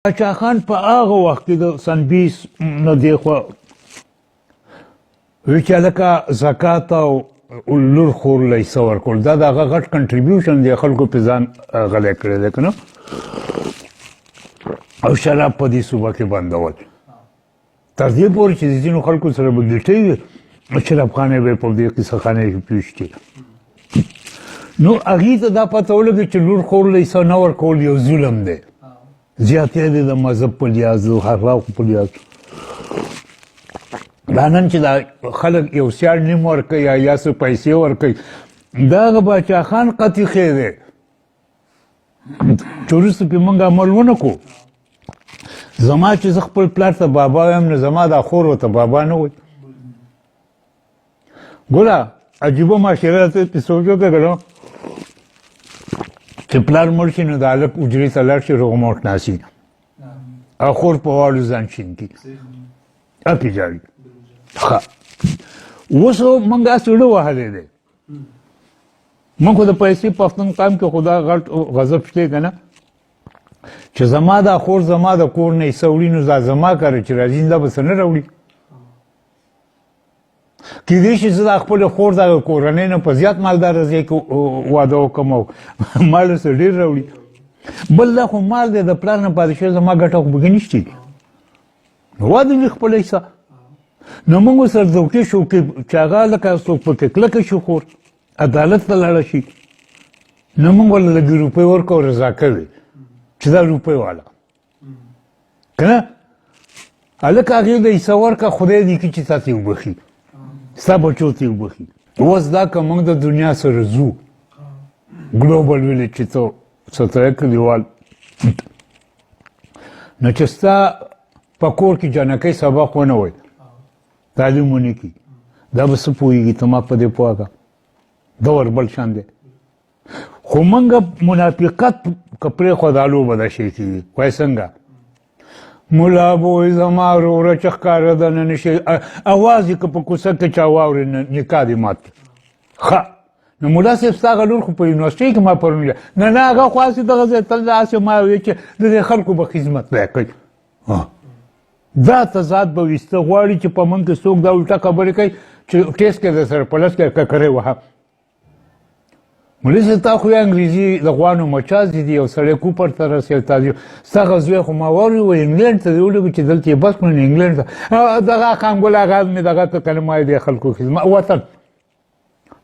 باچا خان په هغه وخت کې د سن 20 نه دیخوا وی چې لکه زکات او لور خور لای سور کول دا دغه غټ کنټریبیوشن دی خلکو په ځان غلې کړی دی کنه او شراب په دې صوبه کې بندول تر دې پورې چې ځینو خلکو سره بګټي شراب خانه به په دې کې څخانه پیښتي نو هغه ته دا پته ولګي چې لور خور لای سور کول یو ظلم دی زیاتې دي د مذهب په لیاز او اخلاق په لیاز دا نن چې دا خلک یو سیار نیم ورکوي یا څه پیسې ورکوي دا هغه باچا خان قطعي خیر دی چې وروسته پرې موږ عمل ونه کړو زما چې زه خپل پلار ته بابا وایم نو زما دا خور ورته بابا نه وایي ګوره عجیبه معاشره ته پرې سوچ وکړه که نه چې پلار مړ شي نو د هلک حجرې ته لاړ شي روغموټ ناسي او خور په واړو ځان شین کي اپې جاوي ښه اوس موږ هسې زړه وهلی دی موږ خو د پیسې پښتونخوا کې خو دا غټ غضب شته که نه چې زما دا خور زما د کور نه حصه وړي نو دا زما کاره چې راځي دا به څه نه راوړي کېدای شي زه د خپلې خور دغه کورنۍ نه په زیات مالداره ځای کې واده وکړم او مال ورسره ډېر راوړي بل دا خو مال دی د پلار نه پاتې شوی زما ګټه خو پکې نشته دي نو واده لري خپله حصه نو موږ ورسره دوکې شو چې هغه لکه څوک پکې کلکه شي خور عدالت ته لاړه شي نو موږ ورله لږې روپۍ ورکړو رضا کوي چې دا روپۍ واله که نه هلکه هغې له حصه ورکړه خدای دې کړي چې تاسې وبخي ستا بچو ته یې وبخي اوس دا که موږ د دنیا سره ځو ګلوبل ویلیج چې ته ستړی کلیوال نو چې ستا په کور کې جانکۍ سبق ونه وایي تعلیم ونه کړي دا به څه پوهېږي ته ما په دې پوه کړه دا ور بل شان دی خو موږ منافقت که پرېښوه دا لوبه دا شی کېږي وایي څنګه ملا بوی زما وروره چې ښکاره ده نه نشي اواز یې که په کوڅه کې چا واوري نکاح دې مات ښه نو ملا صاحب ستا هغه لور خو په یونیورسټۍ کې ما پرون نه نه هغه خو هسې دغه ځای تل داسې ما وایي چې د دې خلکو به خدمت به یې کوي دا تضاد به ویسته غواړي چې په موږ کې څوک دا الټه خبرې کوي چې ټیسټ کې در سره په لس کې ککرې وهه مولوي صاحب تا خو یې انګریزي د غوانو مچازې دي یو سړی کوپر ته رسېد تاسې ستا هغه زوی خو ما واوري وایي انګلینډ ته دې ولېږو چې دلته یې بس کړو نو انګلینډ ته دغه خانګل هغه مې دغه که کلمه یې د خلکو خدمت وطن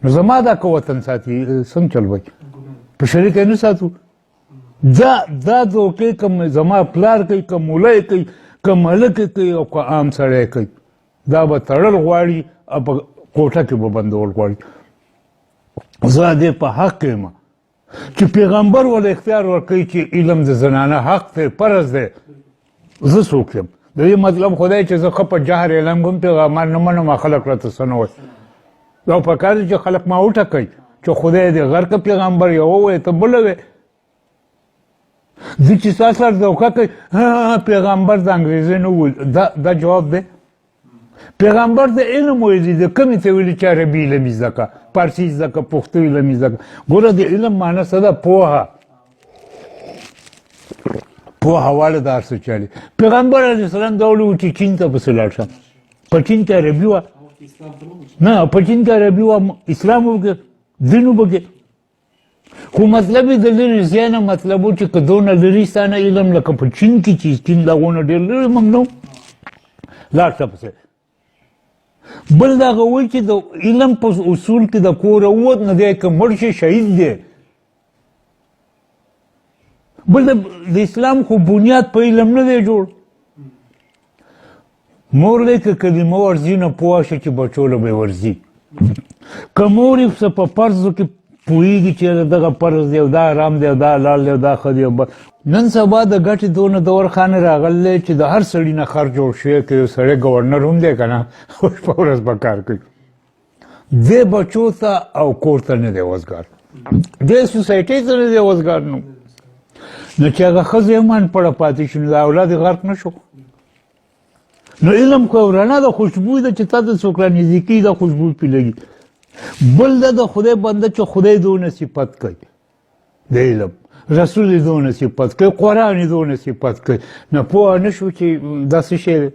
نو زما دا که وطن ساتي څنګه چل وایي په شریکه نه ساتو دا دوکې که زما پلار کوي که مولای کوي که ملک کوي او که عام سړی کوي دا به تړل غواړي او په کوټه کې به بندول غواړي زه دې په حق یم چې پیغمبر ول اختیار ورکوي چې علم د زنانه حق دی فرض دی زه څوک یم د دې مطلب خدای چې زه ښه په جهر اعلان کوم پیغمبر نه منم خلک راته څه نه وایي او پکار دی چې خلک ما وټکوي چې خدای دې غر که پیغمبر یو ووایي ته بله وایې زه چې ستا سره دوکه کوي پیغمبر د انګریزۍ نه وویل دا جواب دی پیغمبر د علم ویلي د کومې ته ویلي چې عربي علم یې زده کړه فارسي زده کړه پښتو علم یې زده کړه ګوره د علم معنی څه ده پوهه پوهه واله د هر څه چلي پیغمبر علیه السلام دا ویلي و چې چین ته پسې لاړ شه په چین کې عربي وه نه په چین کې عربي وه اسلام وکړه دین وکړه خو مطلب یې د لرې ځای نه مطلب و چې که دونه لرې ستا نه علم لکه په چین کې چې چین د هغو نه ډېر لرې ممنوع لاړ شه پسې بل دا هغه وایي چې د علم په اصول کې د کوره ووت نه دی که مړ شي شهید دی بل د اسلام خو بنیاد په علم نه دی جوړ مور دی که کلمه ورځي نه پوه شه چې بچو له به ورځي که مور یې څه په فرضو کې پوهېږي چې دغه فرض دی او دا حرام دی او دا حلال دی او دا ښه دی نن سبا د ګټې دونه دورخانه راغلی چې د هر سړي نه خر جوړ شوی که یو سړی ګورنر هم دی که نه شپه ورځ به کار کوي دی بچو ته او کور ته نه دی وزګار دی سوسایټۍ ته نه دی وزګار نو چې هغه ښځې هم انپړه پاتې شي نو د اولاد یې غرق نه شو نو علم خو یو رڼا ده خوشبوی ده چې تا ته څوک رانږدې کېږي دا خوشبوی پرې لګي بل ده د خدای بنده چې خدای دونه صفت کوي د علم رسول یې دونه صفت کوي قرآن یې دونه صفت کوي نو پوه نه شو چې دا څه شی دی